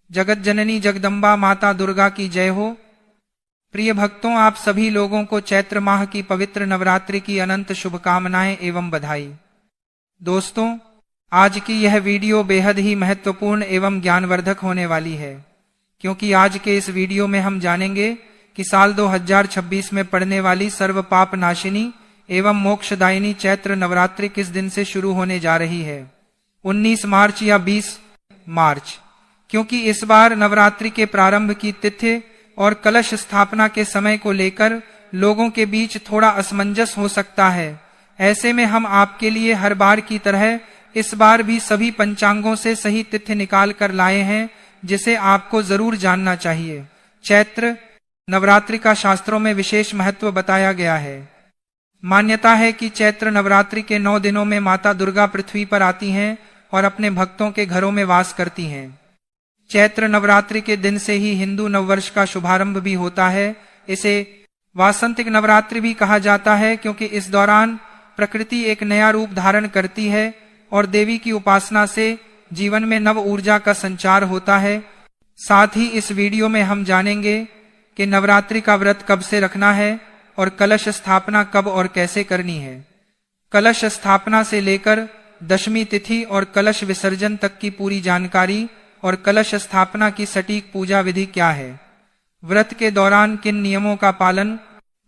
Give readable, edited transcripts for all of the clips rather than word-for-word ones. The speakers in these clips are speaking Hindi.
जगत जननी जगदम्बा माता दुर्गा की जय हो। प्रिय भक्तों, आप सभी लोगों को चैत्र माह की पवित्र नवरात्रि की अनंत शुभकामनाएं एवं बधाई। दोस्तों, आज की यह वीडियो बेहद ही महत्वपूर्ण एवं ज्ञानवर्धक होने वाली है, क्योंकि आज के इस वीडियो में हम जानेंगे कि साल 2026 में पड़ने वाली सर्व पाप नाशिनी एवं मोक्षदायिनी चैत्र नवरात्रि किस दिन से शुरू होने जा रही है, 19 मार्च या 20 मार्च। क्योंकि इस बार नवरात्रि के प्रारंभ की तिथि और कलश स्थापना के समय को लेकर लोगों के बीच थोड़ा असमंजस हो सकता है। ऐसे में हम आपके लिए हर बार की तरह इस बार भी सभी पंचांगों से सही तिथि निकाल कर लाए हैं, जिसे आपको जरूर जानना चाहिए। चैत्र नवरात्रि का शास्त्रों में विशेष महत्व बताया गया है। मान्यता है कि चैत्र नवरात्रि के 9 दिनों में माता दुर्गा पृथ्वी पर आती हैं और अपने भक्तों के घरों में वास करती हैं। चैत्र नवरात्रि के दिन से ही हिंदू नववर्ष का शुभारंभ भी होता है। इसे वासंतिक नवरात्रि भी कहा जाता है, क्योंकि इस दौरान प्रकृति एक नया रूप धारण करती है और देवी की उपासना से जीवन में नव ऊर्जा का संचार होता है। साथ ही इस वीडियो में हम जानेंगे कि नवरात्रि का व्रत कब से रखना है और कलश स्थापना कब और कैसे करनी है। कलश स्थापना से लेकर दशमी तिथि और कलश विसर्जन तक की पूरी जानकारी और कलश स्थापना की सटीक पूजा विधि क्या है, व्रत के दौरान किन नियमों का पालन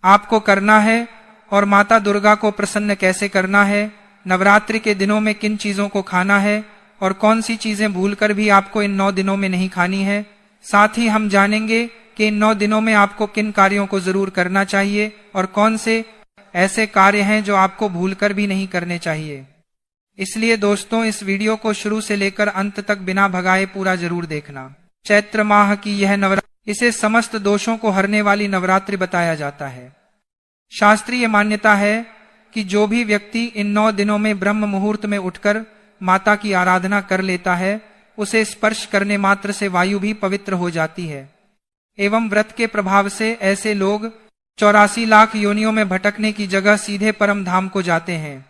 आपको करना है और माता दुर्गा को प्रसन्न कैसे करना है, नवरात्रि के दिनों में किन चीजों को खाना है और कौन सी चीजें भूलकर भी आपको इन 9 दिनों में नहीं खानी है। साथ ही हम जानेंगे कि इन 9 दिनों में आपको किन कार्यों को जरूर करना चाहिए और कौन से ऐसे कार्य हैं जो आपको भूलकर भी नहीं करने चाहिए। इसलिए दोस्तों, इस वीडियो को शुरू से लेकर अंत तक बिना भगाए पूरा जरूर देखना। चैत्र माह की यह नवरात्रि, इसे समस्त दोषों को हरने वाली नवरात्रि बताया जाता है। शास्त्रीय मान्यता है कि जो भी व्यक्ति इन 9 दिनों में ब्रह्म मुहूर्त में उठकर माता की आराधना कर लेता है, उसे स्पर्श करने मात्र से वायु भी पवित्र हो जाती है। एवं व्रत के प्रभाव से ऐसे लोग 84 लाख योनियों में भटकने की जगह सीधे परम धाम को जाते हैं।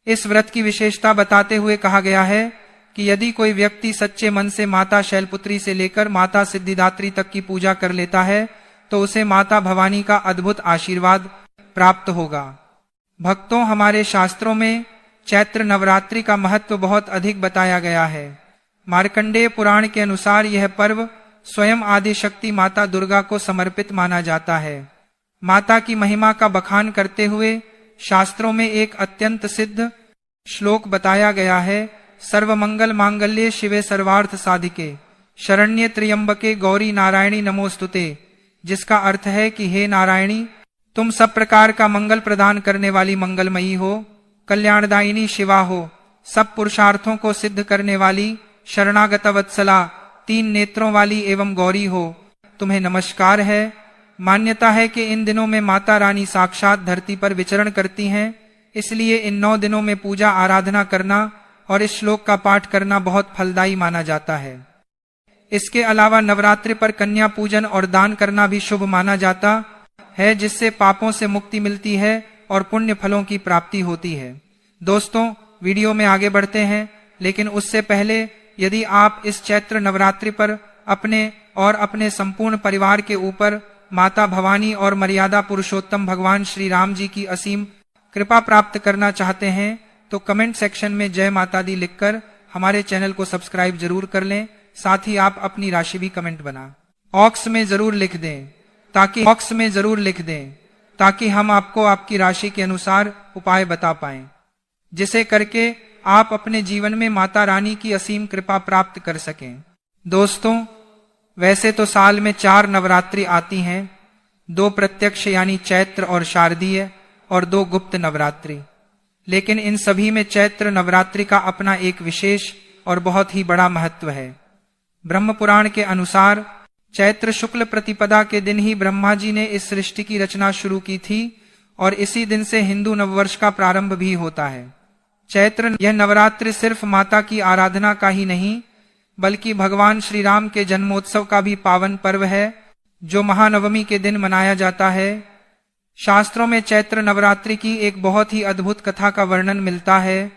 इस व्रत की विशेषता बताते हुए कहा गया है कि यदि कोई व्यक्ति सच्चे मन से माता शैलपुत्री से लेकर माता सिद्धिदात्री तक की पूजा कर लेता है, तो उसे माता भवानी का अद्भुत आशीर्वाद प्राप्त होगा। भक्तों, हमारे शास्त्रों में चैत्र नवरात्रि का महत्व बहुत अधिक बताया गया है। मार्कंडेय पुराण के अनुसार यह पर्व स्वयं आदि शक्ति माता दुर्गा को समर्पित माना जाता है। माता की महिमा का बखान करते हुए शास्त्रों में एक अत्यंत सिद्ध श्लोक बताया गया है, सर्वमंगल मांगल्ये शिवे सर्वार्थ साधिके शरण्ये त्र्यंबके गौरी नारायणी नमोस्तुते, जिसका अर्थ है कि हे नारायणी, तुम सब प्रकार का मंगल प्रदान करने वाली मंगलमयी हो, कल्याणदायिनी शिवा हो, सब पुरुषार्थों को सिद्ध करने वाली शरणागत वत्सला, 3 नेत्रों वाली एवं गौरी हो, तुम्हें नमस्कार है। मान्यता है कि इन दिनों में माता रानी साक्षात धरती पर विचरण करती हैं, इसलिए इन 9 दिनों में पूजा आराधना करना और इस श्लोक का पाठ करना बहुत फलदायी माना जाता है। इसके अलावा नवरात्रि पर कन्या पूजन और दान करना भी शुभ माना जाता है, जिससे पापों से मुक्ति मिलती है और पुण्य फलों की प्राप्ति होती है। दोस्तों, वीडियो में आगे बढ़ते हैं, लेकिन उससे पहले यदि आप इस चैत्र नवरात्रि पर अपने और अपने संपूर्ण परिवार के ऊपर माता भवानी और मर्यादा पुरुषोत्तम भगवान श्री राम जी की असीम कृपा प्राप्त करना चाहते हैं, तो कमेंट सेक्शन में जय माता दी लिखकर हमारे चैनल को सब्सक्राइब जरूर कर लें। साथ ही आप अपनी राशि भी कमेंट बॉक्स में जरूर लिख दें, ताकि हम आपको आपकी राशि के अनुसार उपाय बता पाएं, जिसे करके आप अपने जीवन में माता रानी की असीम कृपा प्राप्त कर सकें। दोस्तों, वैसे तो साल में 4 नवरात्रि आती हैं, 2 प्रत्यक्ष यानी चैत्र और शारदीय और 2 गुप्त नवरात्रि, लेकिन इन सभी में चैत्र नवरात्रि का अपना एक विशेष और बहुत ही बड़ा महत्व है। ब्रह्म पुराण के अनुसार चैत्र शुक्ल प्रतिपदा के दिन ही ब्रह्मा जी ने इस सृष्टि की रचना शुरू की थी और इसी दिन से हिंदू नववर्ष का प्रारंभ भी होता है। चैत्र यह नवरात्रि सिर्फ माता की आराधना का ही नहीं, बल्कि भगवान श्री राम के जन्मोत्सव का भी पावन पर्व है, जो महानवमी के दिन मनाया जाता है। शास्त्रों में चैत्र नवरात्रि की एक बहुत ही अद्भुत कथा का वर्णन मिलता है।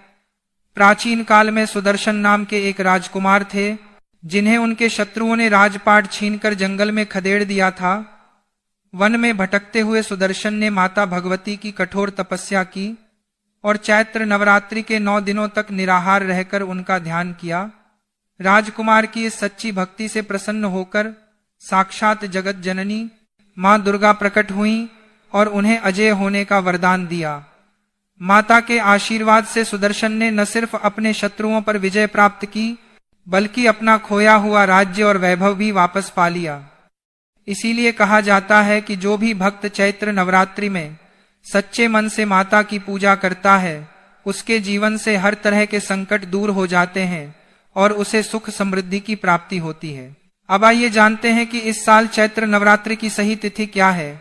प्राचीन काल में सुदर्शन नाम के एक राजकुमार थे, जिन्हें उनके शत्रुओं ने राजपाट छीनकर जंगल में खदेड़ दिया था। वन में भटकते हुए सुदर्शन ने माता भगवती की कठोर तपस्या की और चैत्र नवरात्रि के 9 दिनों तक निराहार रहकर उनका ध्यान किया। राजकुमार की इस सच्ची भक्ति से प्रसन्न होकर साक्षात जगत जननी मां दुर्गा प्रकट हुईं और उन्हें अजय होने का वरदान दिया। माता के आशीर्वाद से सुदर्शन ने न सिर्फ अपने शत्रुओं पर विजय प्राप्त की, बल्कि अपना खोया हुआ राज्य और वैभव भी वापस पा लिया। इसीलिए कहा जाता है कि जो भी भक्त चैत्र नवरात्रि में सच्चे मन से माता की पूजा करता है, उसके जीवन से हर तरह के संकट दूर हो जाते हैं और उसे सुख समृद्धि की प्राप्ति होती है। अब आइए जानते हैं कि इस साल चैत्र नवरात्रि की सही तिथि क्या है।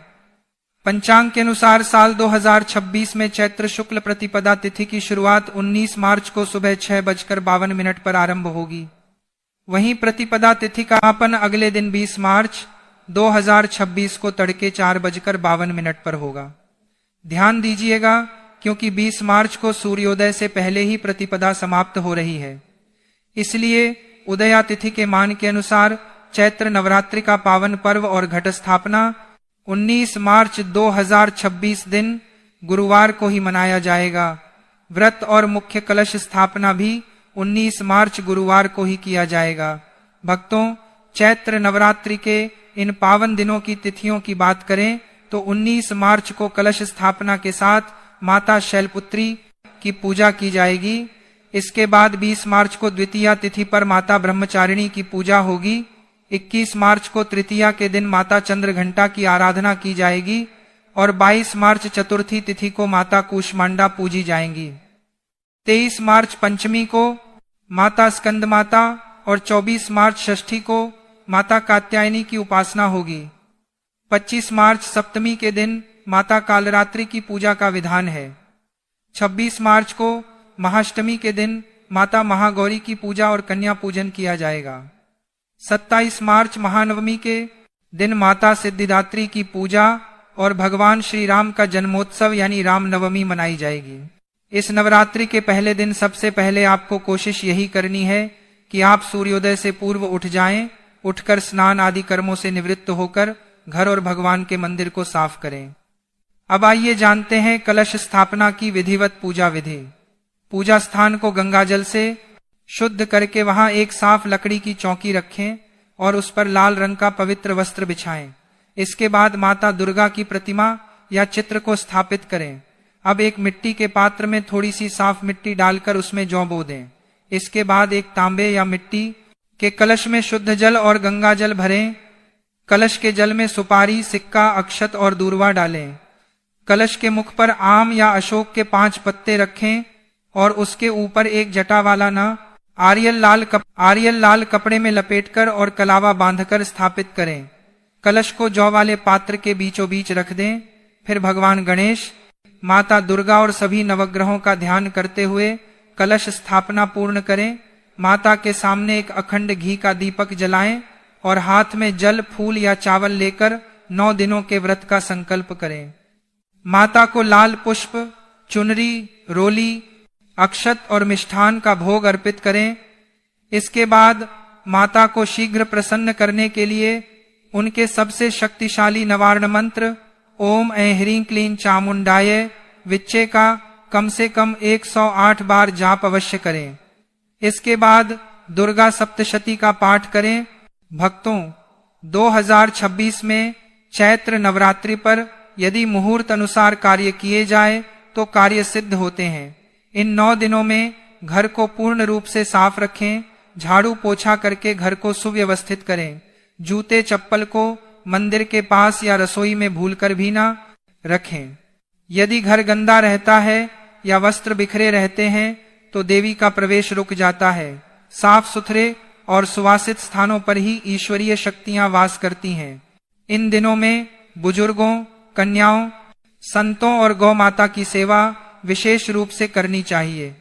पंचांग के अनुसार साल 2026 में चैत्र शुक्ल प्रतिपदा तिथि की शुरुआत 19 मार्च को सुबह 6:52 पर आरंभ होगी। वहीं प्रतिपदा तिथि का समापन अगले दिन 20 मार्च 2026 को तड़के 4:52 पर होगा। ध्यान दीजिएगा, क्योंकि 20 मार्च को सूर्योदय से पहले ही प्रतिपदा समाप्त हो रही है। इसलिए उदया तिथि के मान के अनुसार चैत्र नवरात्रि का पावन पर्व और घट स्थापना 19 मार्च 2026 दिन गुरुवार को ही मनाया जाएगा। व्रत और मुख्य कलश स्थापना भी 19 मार्च गुरुवार को ही किया जाएगा। भक्तों, चैत्र नवरात्रि के इन पावन दिनों की तिथियों की बात करें तो 19 मार्च को कलश स्थापना के साथ माता शैलपुत्री की पूजा की जाएगी। इसके बाद 20 मार्च को द्वितीया तिथि पर माता ब्रह्मचारिणी की पूजा होगी। 21 मार्च को तृतीया के दिन माता चंद्रघंटा की आराधना की जाएगी और 22 मार्च चतुर्थी तिथि को माता कूष्मांडा पूजी जाएंगी। 23 मार्च पंचमी को माता स्कंद माता और 24 मार्च षष्ठी को माता कात्यायनी की उपासना होगी। 25 मार्च सप्तमी के दिन माता कालरात्रि की पूजा का विधान है। 26 मार्च को महाअष्टमी के दिन माता महागौरी की पूजा और कन्या पूजन किया जाएगा। 27 मार्च महानवमी के दिन माता सिद्धिदात्री की पूजा और भगवान श्री राम का जन्मोत्सव यानी रामनवमी मनाई जाएगी। इस नवरात्रि के पहले दिन सबसे पहले आपको कोशिश यही करनी है कि आप सूर्योदय से पूर्व उठ जाएं। उठकर स्नान आदि कर्मों से निवृत्त होकर घर और भगवान के मंदिर को साफ करें। अब आइए जानते हैं कलश स्थापना की विधिवत पूजा विधि। पूजा स्थान को गंगाजल से शुद्ध करके वहां एक साफ लकड़ी की चौकी रखें और उस पर लाल रंग का पवित्र वस्त्र बिछाएं। इसके बाद माता दुर्गा की प्रतिमा या चित्र को स्थापित करें। अब एक मिट्टी के पात्र में थोड़ी सी साफ मिट्टी डालकर उसमें जौ बो दें। इसके बाद एक तांबे या मिट्टी के कलश में शुद्ध जल और गंगा जल भरें। कलश के जल में सुपारी, सिक्का, अक्षत और दूर्वा डालें। कलश के मुख पर आम या अशोक के 5 पत्ते रखें और उसके ऊपर एक जटा वाला न आरियल लाल कपड़े में लपेटकर और कलावा बांधकर स्थापित करें। कलश को जौ वाले पात्र के बीचों बीच रख दें। फिर भगवान गणेश, माता दुर्गा और सभी नवग्रहों का ध्यान करते हुए कलश स्थापना पूर्ण करें। माता के सामने एक अखंड घी का दीपक जलाएं और हाथ में जल, फूल या चावल लेकर 9 दिनों के व्रत का संकल्प करें। माता को लाल पुष्प, चुनरी, रोली, अक्षत और मिष्ठान का भोग अर्पित करें। इसके बाद माता को शीघ्र प्रसन्न करने के लिए उनके सबसे शक्तिशाली नवारण मंत्र ओम ऐं ह्रीं क्लीं चामुंडाय विच्चे का कम से कम 108 बार जाप अवश्य करें। इसके बाद दुर्गा सप्तशती का पाठ करें। भक्तों, 2026 में चैत्र नवरात्रि पर यदि मुहूर्त अनुसार कार्य किए जाए तो कार्य सिद्ध होते हैं। इन 9 दिनों में घर को पूर्ण रूप से साफ रखें। झाड़ू पोछा करके घर को सुव्यवस्थित करें। जूते चप्पल को मंदिर के पास या रसोई में भूलकर भी ना रखें। यदि घर गंदा रहता है या वस्त्र बिखरे रहते हैं तो देवी का प्रवेश रुक जाता है। साफ सुथरे और सुवासित स्थानों पर ही ईश्वरीय शक्तियां वास करती हैं। इन दिनों में बुजुर्गों, कन्याओं, संतों और गौ माता की सेवा विशेष रूप से करनी चाहिए।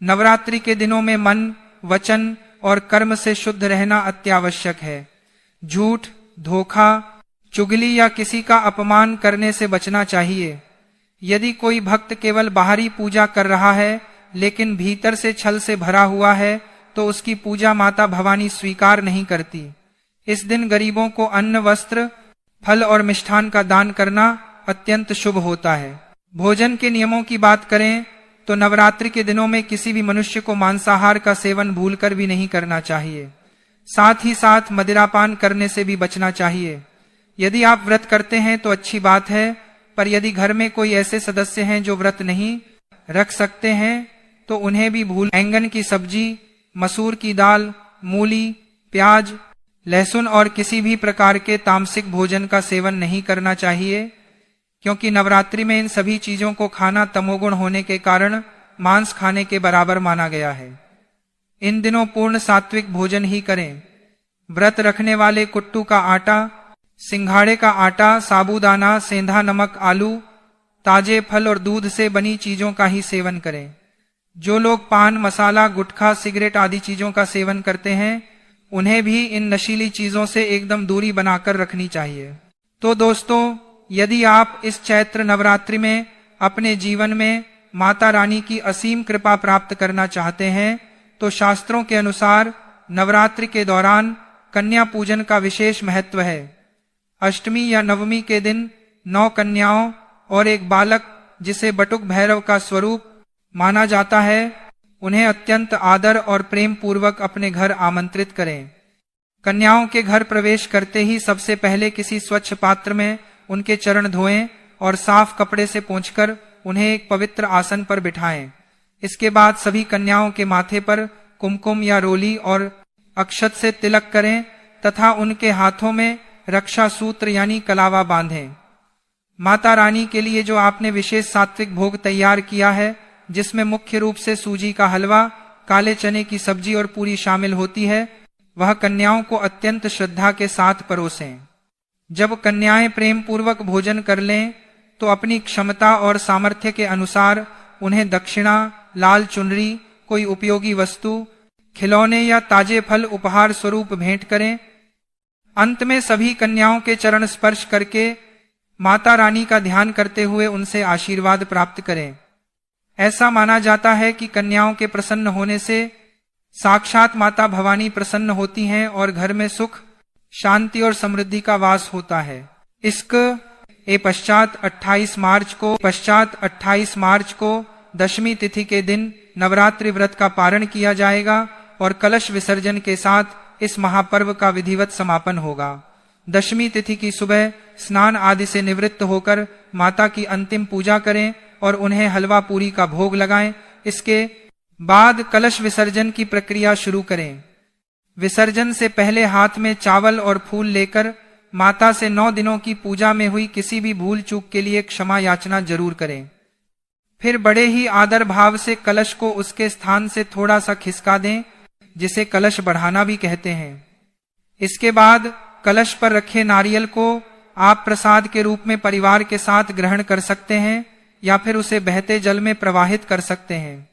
नवरात्रि के दिनों में मन, वचन और कर्म से शुद्ध रहना अत्यावश्यक है। झूठ, धोखा, चुगली या किसी का अपमान करने से बचना चाहिए। यदि कोई भक्त केवल बाहरी पूजा कर रहा है लेकिन भीतर से छल से भरा हुआ है तो उसकी पूजा माता भवानी स्वीकार नहीं करती। इस दिन गरीबों को अन्न, वस्त्र, फल और मिष्ठान का दान करना अत्यंत शुभ होता है। भोजन के नियमों की बात करें तो नवरात्रि के दिनों में किसी भी मनुष्य को मांसाहार का सेवन भूलकर भी नहीं करना चाहिए। साथ ही साथ मदिरापान करने से भी बचना चाहिए। यदि आप व्रत करते हैं तो अच्छी बात है, पर यदि घर में कोई ऐसे सदस्य हैं जो व्रत नहीं रख सकते हैं तो उन्हें भी बैंगन की सब्जी, मसूर की दाल, मूली, प्याज, लहसुन और किसी भी प्रकार के तामसिक भोजन का सेवन नहीं करना चाहिए, क्योंकि नवरात्रि में इन सभी चीजों को खाना तमोगुण होने के कारण मांस खाने के बराबर माना गया है। इन दिनों पूर्ण सात्विक भोजन ही करें। व्रत रखने वाले कुट्टू का आटा, सिंघाड़े का आटा, साबूदाना, सेंधा नमक, आलू, ताजे फल और दूध से बनी चीजों का ही सेवन करें। जो लोग पान, मसाला, गुटखा, सिगरेट आदि चीजों का सेवन करते हैं उन्हें भी इन नशीली चीजों से एकदम दूरी बनाकर रखनी चाहिए। तो दोस्तों, यदि आप इस चैत्र नवरात्रि में अपने जीवन में माता रानी की असीम कृपा प्राप्त करना चाहते हैं तो शास्त्रों के अनुसार नवरात्रि के दौरान कन्या पूजन का विशेष महत्व है। अष्टमी या नवमी के दिन 9 कन्याओं और एक बालक, जिसे बटुक भैरव का स्वरूप माना जाता है, उन्हें अत्यंत आदर और प्रेम पूर्वक अपने घर आमंत्रित करें। कन्याओं के घर प्रवेश करते ही सबसे पहले किसी स्वच्छ पात्र में उनके चरण धोएं और साफ कपड़े से पोंछकर उन्हें एक पवित्र आसन पर बिठाएं। इसके बाद सभी कन्याओं के माथे पर कुमकुम या रोली और अक्षत से तिलक करें तथा उनके हाथों में रक्षा सूत्र यानी कलावा बांधें। माता रानी के लिए जो आपने विशेष सात्विक भोग तैयार किया है, जिसमें मुख्य रूप से सूजी का हलवा, काले चने की सब्जी और पूरी शामिल होती है, वह कन्याओं को अत्यंत श्रद्धा के साथ परोसें। जब कन्याएं प्रेम पूर्वक भोजन कर लें तो अपनी क्षमता और सामर्थ्य के अनुसार उन्हें दक्षिणा, लाल चुनरी, कोई उपयोगी वस्तु, खिलौने या ताजे फल उपहार स्वरूप भेंट करें। अंत में सभी कन्याओं के चरण स्पर्श करके माता रानी का ध्यान करते हुए उनसे आशीर्वाद प्राप्त करें। ऐसा माना जाता है कि कन्याओं के प्रसन्न होने से साक्षात माता भवानी प्रसन्न होती हैं और घर में सुख, शांति और समृद्धि का वास होता है। इसके पश्चात 28 मार्च को दशमी तिथि के दिन नवरात्रि व्रत का पारण किया जाएगा और कलश विसर्जन के साथ इस महापर्व का विधिवत समापन होगा। दशमी तिथि की सुबह स्नान आदि से निवृत्त होकर माता की अंतिम पूजा करें और उन्हें हलवा पूरी का भोग लगाएं। इसके बाद कलश विसर्जन की प्रक्रिया शुरू करें। विसर्जन से पहले हाथ में चावल और फूल लेकर माता से 9 दिनों की पूजा में हुई किसी भी भूल चूक के लिए क्षमा याचना जरूर करें। फिर बड़े ही आदर भाव से कलश को उसके स्थान से थोड़ा सा खिसका दें, जिसे कलश बढ़ाना भी कहते हैं। इसके बाद कलश पर रखे नारियल को आप प्रसाद के रूप में परिवार के साथ ग्रहण कर सकते हैं या फिर उसे बहते जल में प्रवाहित कर सकते हैं।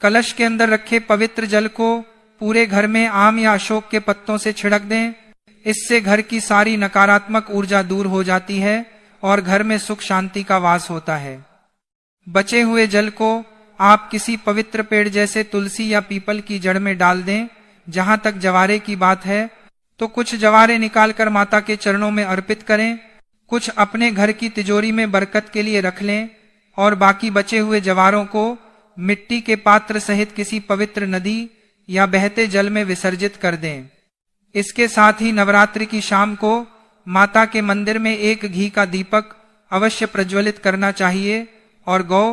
कलश के अंदर रखे पवित्र जल को पूरे घर में आम या अशोक के पत्तों से छिड़क दें। इससे घर की सारी नकारात्मक ऊर्जा दूर हो जाती है और घर में सुख शांति का वास होता है। बचे हुए जल को आप किसी पवित्र पेड़ जैसे तुलसी या पीपल की जड़ में डाल दें। जहां तक जवारे की बात है तो कुछ जवारे निकालकर माता के चरणों में अर्पित करें, कुछ अपने घर की तिजोरी में बरकत के लिए रख लें और बाकी बचे हुए जवारों को मिट्टी के पात्र सहित किसी पवित्र नदी या बहते जल में विसर्जित कर दें। इसके साथ ही नवरात्रि की शाम को माता के मंदिर में एक घी का दीपक अवश्य प्रज्वलित करना चाहिए और गौ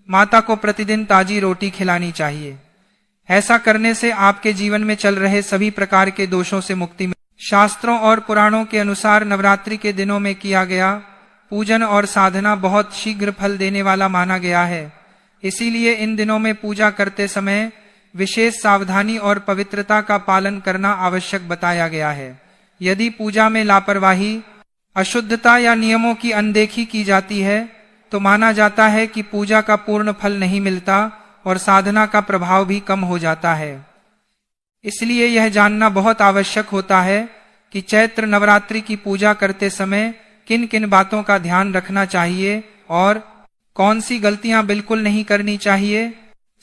माता को प्रतिदिन ताजी रोटी खिलानी चाहिए। ऐसा करने से आपके जीवन में चल रहे सभी प्रकार के दोषों से मुक्ति मिले। शास्त्रों और पुराणों के अनुसार नवरात्रि के दिनों में किया गया पूजन और साधना बहुत शीघ्र फल देने वाला माना गया है। इसीलिए इन दिनों में पूजा करते समय विशेष सावधानी और पवित्रता का पालन करना आवश्यक बताया गया है। यदि पूजा में लापरवाही, अशुद्धता या नियमों की अनदेखी की जाती है तो माना जाता है कि पूजा का पूर्ण फल नहीं मिलता और साधना का प्रभाव भी कम हो जाता है। इसलिए यह जानना बहुत आवश्यक होता है कि चैत्र नवरात्रि की पूजा करते समय किन किन बातों का ध्यान रखना चाहिए और कौन सी गलतियां बिल्कुल नहीं करनी चाहिए।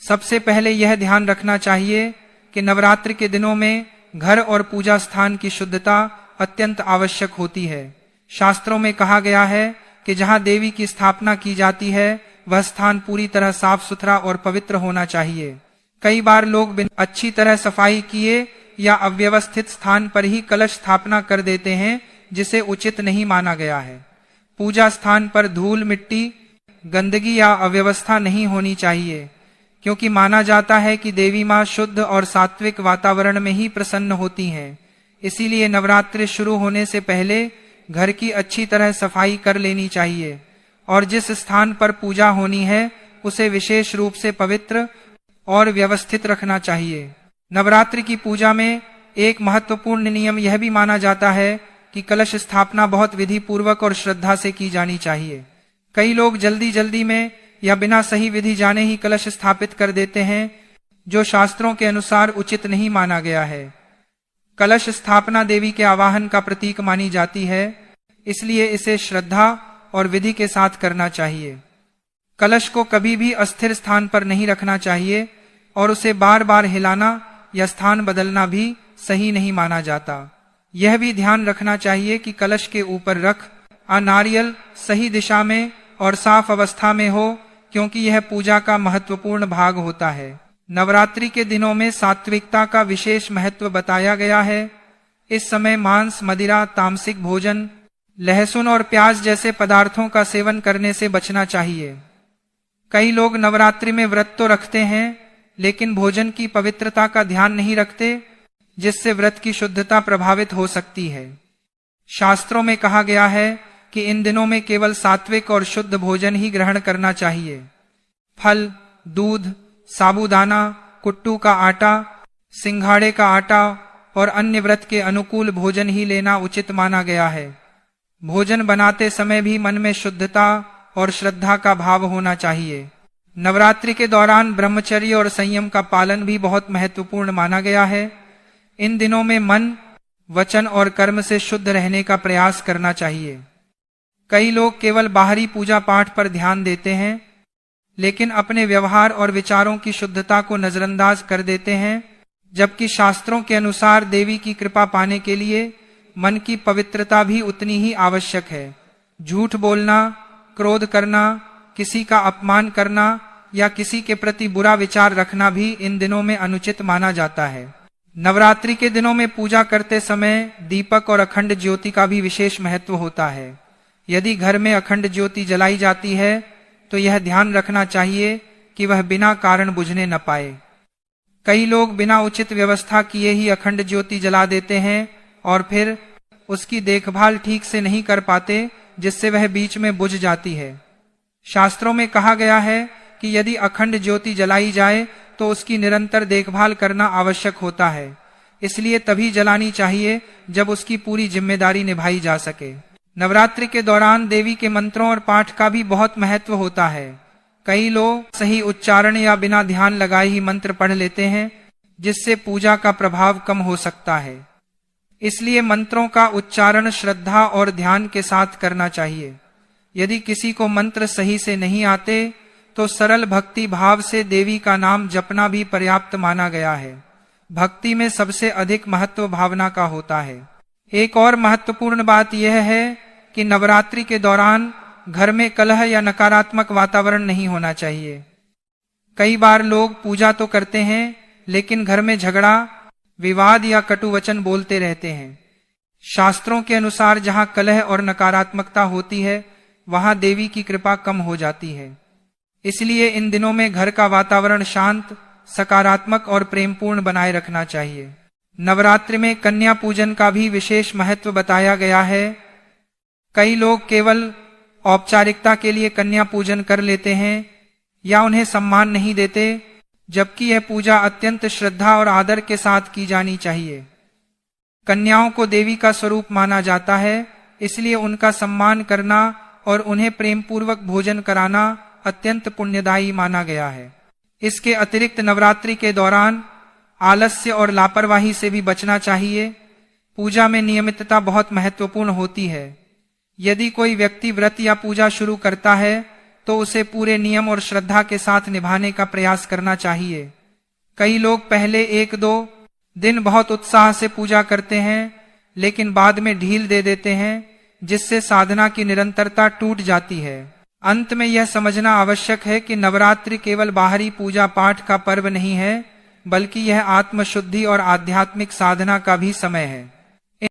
सबसे पहले यह ध्यान रखना चाहिए कि नवरात्र के दिनों में घर और पूजा स्थान की शुद्धता अत्यंत आवश्यक होती है। शास्त्रों में कहा गया है कि जहां देवी की स्थापना की जाती है वह स्थान पूरी तरह साफ सुथरा और पवित्र होना चाहिए। कई बार लोग बिना अच्छी तरह सफाई किए या अव्यवस्थित स्थान पर ही कलश स्थापना कर देते हैं, जिसे उचित नहीं माना गया है। पूजा स्थान पर धूल, मिट्टी, गंदगी या अव्यवस्था नहीं होनी चाहिए, क्योंकि माना जाता है कि देवी माँ शुद्ध और सात्विक वातावरण में ही प्रसन्न होती हैं। इसीलिए नवरात्रि शुरू होने से पहले घर की अच्छी तरह सफाई कर लेनी चाहिए और जिस स्थान पर पूजा होनी है उसे विशेष रूप से पवित्र और व्यवस्थित रखना चाहिए। नवरात्रि की पूजा में एक महत्वपूर्ण नियम यह भी माना जाता है कि कलश स्थापना बहुत विधि पूर्वक और श्रद्धा से की जानी चाहिए। कई लोग जल्दी जल्दी में या बिना सही विधि जाने ही कलश स्थापित कर देते हैं, जो शास्त्रों के अनुसार उचित नहीं माना गया है। कलश स्थापना देवी के आवाहन का प्रतीक मानी जाती है, इसलिए इसे श्रद्धा और विधि के साथ करना चाहिए। कलश को कभी भी अस्थिर स्थान पर नहीं रखना चाहिए और उसे बार बार हिलाना या स्थान बदलना भी सही नहीं माना जाता। यह भी ध्यान रखना चाहिए कि कलश के ऊपर रख नारियल सही दिशा में और साफ अवस्था में हो, क्योंकि यह पूजा का महत्वपूर्ण भाग होता है। नवरात्रि के दिनों में सात्विकता का विशेष महत्व बताया गया है। इस समय मांस, मदिरा, तामसिक भोजन, लहसुन और प्याज जैसे पदार्थों का सेवन करने से बचना चाहिए। कई लोग नवरात्रि में व्रत तो रखते हैं, लेकिन भोजन की पवित्रता का ध्यान नहीं रखते, जिससे व्रत की शुद्धता प्रभावित हो सकती है। शास्त्रों में कहा गया है कि इन दिनों में केवल सात्विक और शुद्ध भोजन ही ग्रहण करना चाहिए। फल, दूध, साबूदाना, कुट्टू का आटा, सिंघाड़े का आटा और अन्य व्रत के अनुकूल भोजन ही लेना उचित माना गया है। भोजन बनाते समय भी मन में शुद्धता और श्रद्धा का भाव होना चाहिए। नवरात्रि के दौरान ब्रह्मचर्य और संयम का पालन भी बहुत महत्वपूर्ण माना गया है। इन दिनों में मन, वचन और कर्म से शुद्ध रहने का प्रयास करना चाहिए। कई लोग केवल बाहरी पूजा पाठ पर ध्यान देते हैं, लेकिन अपने व्यवहार और विचारों की शुद्धता को नजरअंदाज कर देते हैं, जबकि शास्त्रों के अनुसार देवी की कृपा पाने के लिए मन की पवित्रता भी उतनी ही आवश्यक है। झूठ बोलना, क्रोध करना, किसी का अपमान करना या किसी के प्रति बुरा विचार रखना भी इन दिनों में अनुचित माना जाता है। नवरात्रि के दिनों में पूजा करते समय दीपक और अखंड ज्योति का भी विशेष महत्व होता है। यदि घर में अखंड ज्योति जलाई जाती है तो यह ध्यान रखना चाहिए कि वह बिना कारण बुझने न पाए। कई लोग बिना उचित व्यवस्था किए ही अखंड ज्योति जला देते हैं और फिर उसकी देखभाल ठीक से नहीं कर पाते, जिससे वह बीच में बुझ जाती है। शास्त्रों में कहा गया है कि यदि अखंड ज्योति जलाई जाए तो उसकी निरंतर देखभाल करना आवश्यक होता है, इसलिए तभी जलानी चाहिए जब उसकी पूरी जिम्मेदारी निभाई जा सके। नवरात्रि के दौरान देवी के मंत्रों और पाठ का भी बहुत महत्व होता है। कई लोग सही उच्चारण या बिना ध्यान लगाए ही मंत्र पढ़ लेते हैं, जिससे पूजा का प्रभाव कम हो सकता है। इसलिए मंत्रों का उच्चारण श्रद्धा और ध्यान के साथ करना चाहिए। यदि किसी को मंत्र सही से नहीं आते तो सरल भक्ति भाव से देवी का नाम जपना भी पर्याप्त माना गया है। भक्ति में सबसे अधिक महत्व भावना का होता है। एक और महत्वपूर्ण बात यह है कि नवरात्रि के दौरान घर में कलह या नकारात्मक वातावरण नहीं होना चाहिए। कई बार लोग पूजा तो करते हैं, लेकिन घर में झगड़ा, विवाद या कटु वचन बोलते रहते हैं। शास्त्रों के अनुसार जहां कलह और नकारात्मकता होती है, वहां देवी की कृपा कम हो जाती है। इसलिए इन दिनों में घर का वातावरण शांत, सकारात्मक और प्रेमपूर्ण बनाए रखना चाहिए। नवरात्रि में कन्या पूजन का भी विशेष महत्व बताया गया है। कई लोग केवल औपचारिकता के लिए कन्या पूजन कर लेते हैं या उन्हें सम्मान नहीं देते, जबकि यह पूजा अत्यंत श्रद्धा और आदर के साथ की जानी चाहिए। कन्याओं को देवी का स्वरूप माना जाता है, इसलिए उनका सम्मान करना और उन्हें प्रेम पूर्वक भोजन कराना अत्यंत पुण्यदायी माना गया है। इसके अतिरिक्त नवरात्रि के दौरान आलस्य और लापरवाही से भी बचना चाहिए। पूजा में नियमितता बहुत महत्वपूर्ण होती है। यदि कोई व्यक्ति व्रत या पूजा शुरू करता है तो उसे पूरे नियम और श्रद्धा के साथ निभाने का प्रयास करना चाहिए। कई लोग पहले 1-2 दिन बहुत उत्साह से पूजा करते हैं, लेकिन बाद में ढील दे देते हैं, जिससे साधना की निरंतरता टूट जाती है। अंत में यह समझना आवश्यक है कि नवरात्रि केवल बाहरी पूजा पाठ का पर्व नहीं है, बल्कि यह आत्मशुद्धि और आध्यात्मिक साधना का भी समय है।